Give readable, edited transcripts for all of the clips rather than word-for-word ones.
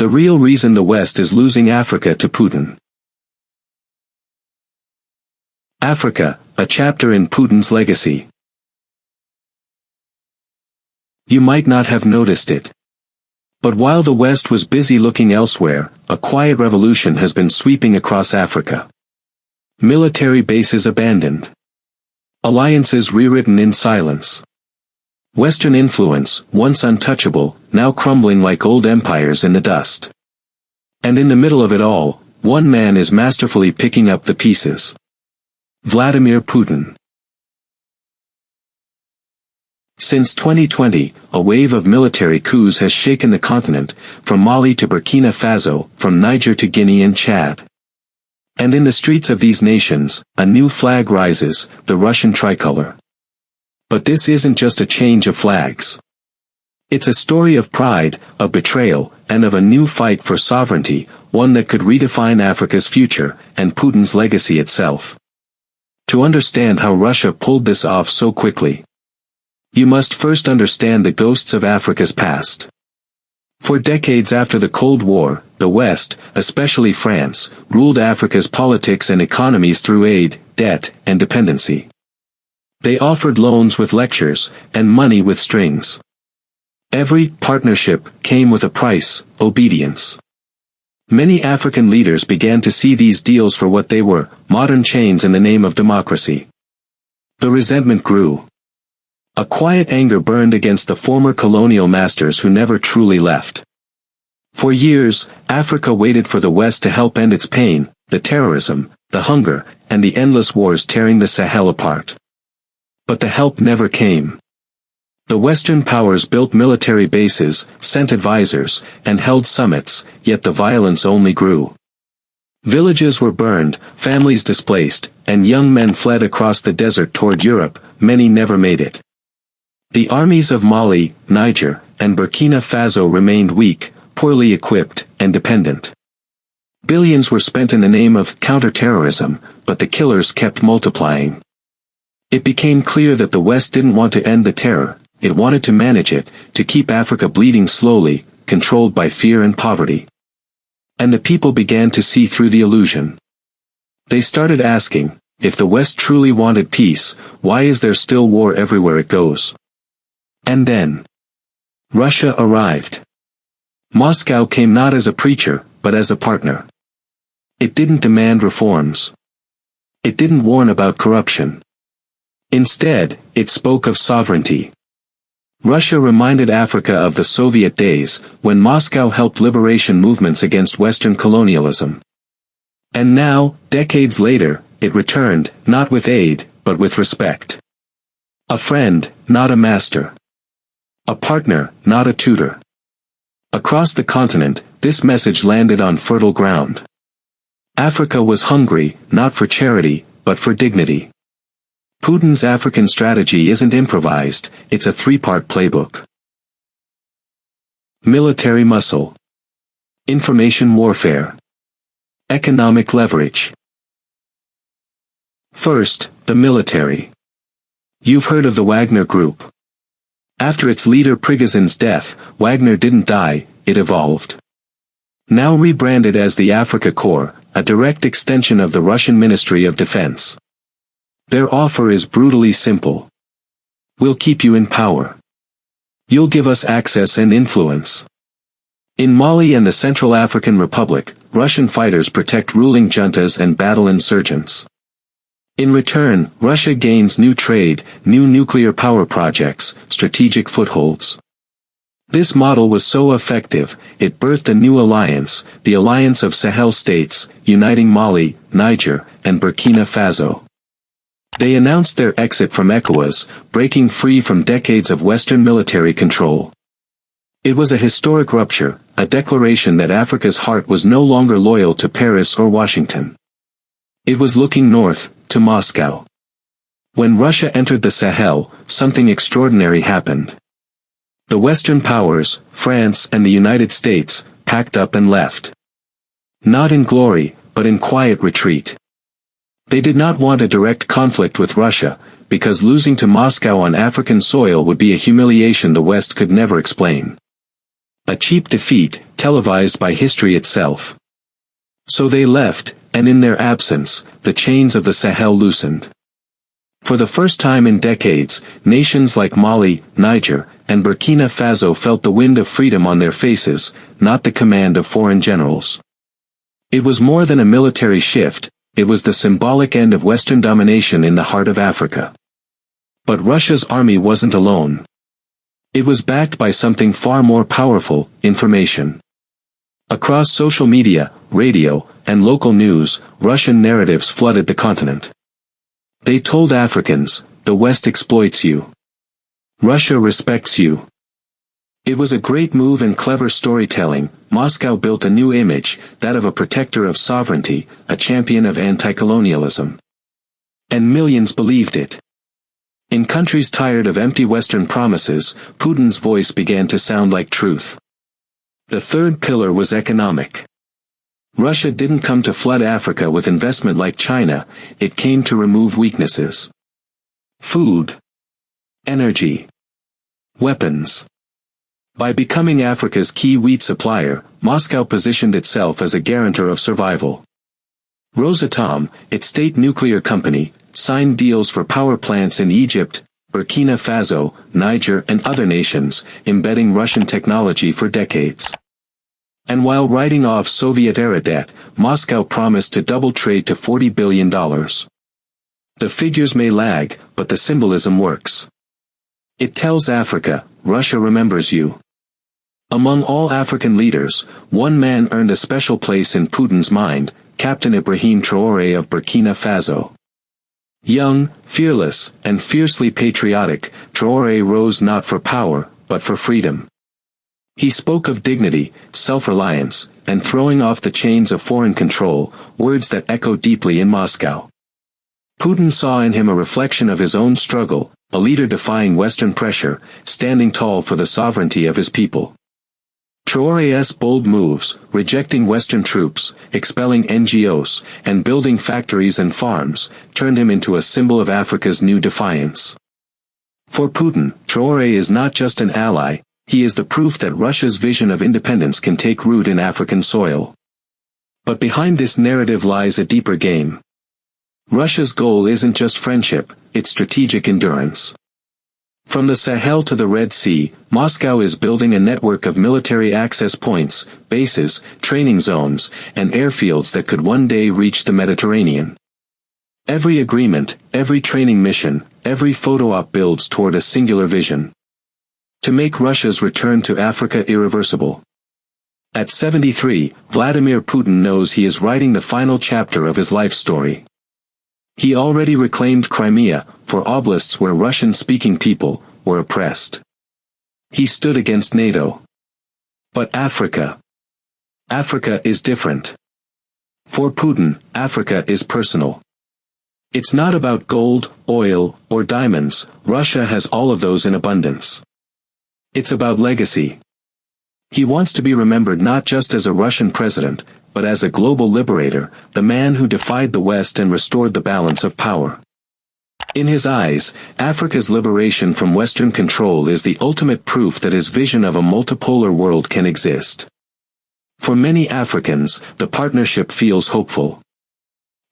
The real reason the West is losing Africa to Putin. Africa, a chapter in Putin's legacy. You might not have noticed it. But while the West was busy looking elsewhere, a quiet revolution has been sweeping across Africa. Military bases abandoned. Alliances rewritten in silence. Western influence, once untouchable, now crumbling like old empires in the dust. And in the middle of it all, one man is masterfully picking up the pieces. Vladimir Putin. Since 2020, a wave of military coups has shaken the continent, from Mali to Burkina Faso, from Niger to Guinea and Chad. And in the streets of these nations, a new flag rises, the Russian tricolor. But this isn't just a change of flags. It's a story of pride, of betrayal, and of a new fight for sovereignty, one that could redefine Africa's future, and Putin's legacy itself. To understand how Russia pulled this off so quickly, you must first understand the ghosts of Africa's past. For decades after the Cold War, the West, especially France, ruled Africa's politics and economies through aid, debt, and dependency. They offered loans with lectures, and money with strings. Every partnership came with a price: obedience. Many African leaders began to see these deals for what they were, modern chains in the name of democracy. The resentment grew. A quiet anger burned against the former colonial masters who never truly left. For years, Africa waited for the West to help end its pain, the terrorism, the hunger, and the endless wars tearing the Sahel apart. But the help never came. The Western powers built military bases, sent advisors, and held summits, yet the violence only grew. Villages were burned, families displaced, and young men fled across the desert toward Europe. Many never made it. The armies of Mali, Niger, and Burkina Faso remained weak, poorly equipped, and dependent. Billions were spent in the name of counterterrorism, but the killers kept multiplying. It became clear that the West didn't want to end the terror, it wanted to manage it, to keep Africa bleeding slowly, controlled by fear and poverty. And the people began to see through the illusion. They started asking, if the West truly wanted peace, why is there still war everywhere it goes? And then Russia arrived. Moscow came not as a preacher, but as a partner. It didn't demand reforms. It didn't warn about corruption. Instead, it spoke of sovereignty. Russia reminded Africa of the Soviet days, when Moscow helped liberation movements against Western colonialism. And now, decades later, it returned, not with aid, but with respect. A friend, not a master. A partner, not a tutor. Across the continent, this message landed on fertile ground. Africa was hungry, not for charity, but for dignity. Putin's African strategy isn't improvised, it's a three-part playbook. Military muscle. Information warfare. Economic leverage. First, the military. You've heard of the Wagner Group. After its leader Prigozhin's death, Wagner didn't die, it evolved. Now rebranded as the Africa Corps, a direct extension of the Russian Ministry of Defense. Their offer is brutally simple. We'll keep you in power. You'll give us access and influence. In Mali and the Central African Republic, Russian fighters protect ruling juntas and battle insurgents. In return, Russia gains new trade, new nuclear power projects, strategic footholds. This model was so effective, it birthed a new alliance, the Alliance of Sahel states, uniting Mali, Niger, and Burkina Faso. They announced their exit from ECOWAS, breaking free from decades of Western military control. It was a historic rupture, a declaration that Africa's heart was no longer loyal to Paris or Washington. It was looking north, to Moscow. When Russia entered the Sahel, something extraordinary happened. The Western powers, France and the United States, packed up and left. Not in glory, but in quiet retreat. They did not want a direct conflict with Russia, because losing to Moscow on African soil would be a humiliation the West could never explain. A cheap defeat, televised by history itself. So they left, and in their absence, the chains of the Sahel loosened. For the first time in decades, nations like Mali, Niger, and Burkina Faso felt the wind of freedom on their faces, not the command of foreign generals. It was more than a military shift, it was the symbolic end of Western domination in the heart of Africa. But Russia's army wasn't alone. It was backed by something far more powerful, information. Across social media, radio, and local news, Russian narratives flooded the continent. They told Africans, the West exploits you. Russia respects you. It was a great move and clever storytelling. Moscow built a new image, that of a protector of sovereignty, a champion of anti-colonialism. And millions believed it. In countries tired of empty Western promises, Putin's voice began to sound like truth. The third pillar was economic. Russia didn't come to flood Africa with investment like China, it came to remove weaknesses. Food. Energy. Weapons. By becoming Africa's key wheat supplier, Moscow positioned itself as a guarantor of survival. Rosatom, its state nuclear company, signed deals for power plants in Egypt, Burkina Faso, Niger and other nations, embedding Russian technology for decades. And while writing off Soviet-era debt, Moscow promised to double trade to $40 billion. The figures may lag, but the symbolism works. It tells Africa, Russia remembers you. Among all African leaders, one man earned a special place in Putin's mind, Captain Ibrahim Traoré of Burkina Faso. Young, fearless, and fiercely patriotic, Traoré rose not for power, but for freedom. He spoke of dignity, self-reliance, and throwing off the chains of foreign control, words that echoed deeply in Moscow. Putin saw in him a reflection of his own struggle, a leader defying Western pressure, standing tall for the sovereignty of his people. Traoré's bold moves, rejecting Western troops, expelling NGOs, and building factories and farms, turned him into a symbol of Africa's new defiance. For Putin, Traoré is not just an ally, he is the proof that Russia's vision of independence can take root in African soil. But behind this narrative lies a deeper game. Russia's goal isn't just friendship, it's strategic endurance. From the Sahel to the Red Sea, Moscow is building a network of military access points, bases, training zones, and airfields that could one day reach the Mediterranean. Every agreement, every training mission, every photo op builds toward a singular vision. To make Russia's return to Africa irreversible. At 73, Vladimir Putin knows he is writing the final chapter of his life story. He already reclaimed Crimea, for oblasts where Russian-speaking people were oppressed. He stood against NATO. But Africa. Africa is different. For Putin, Africa is personal. It's not about gold, oil, or diamonds, Russia has all of those in abundance. It's about legacy. He wants to be remembered not just as a Russian president, but as a global liberator, the man who defied the West and restored the balance of power. In his eyes, Africa's liberation from Western control is the ultimate proof that his vision of a multipolar world can exist. For many Africans, the partnership feels hopeful.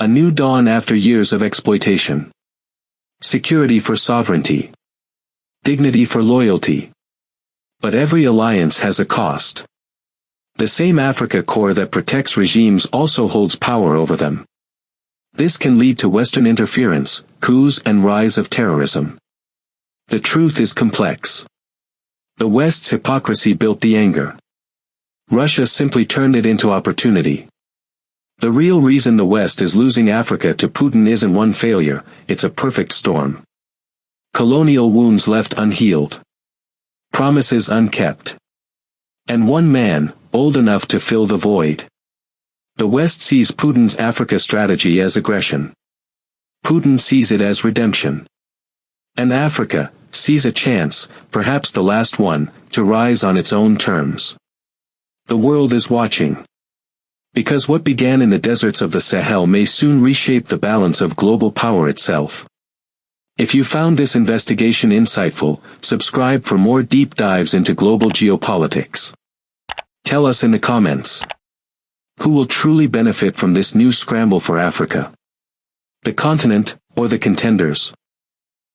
A new dawn after years of exploitation. Security for sovereignty. Dignity for loyalty. But every alliance has a cost. The same Africa core that protects regimes also holds power over them. This can lead to Western interference, coups and rise of terrorism. The truth is complex. The West's hypocrisy built the anger. Russia simply turned it into opportunity. The real reason the West is losing Africa to Putin isn't one failure, it's a perfect storm. Colonial wounds left unhealed. Promises unkept. And one man, old enough to fill the void. The West sees Putin's Africa strategy as aggression. Putin sees it as redemption. And Africa sees a chance, perhaps the last one, to rise on its own terms. The world is watching. Because what began in the deserts of the Sahel may soon reshape the balance of global power itself. If you found this investigation insightful, subscribe for more deep dives into global geopolitics. Tell us in the comments. Who will truly benefit from this new scramble for Africa? The continent, or the contenders?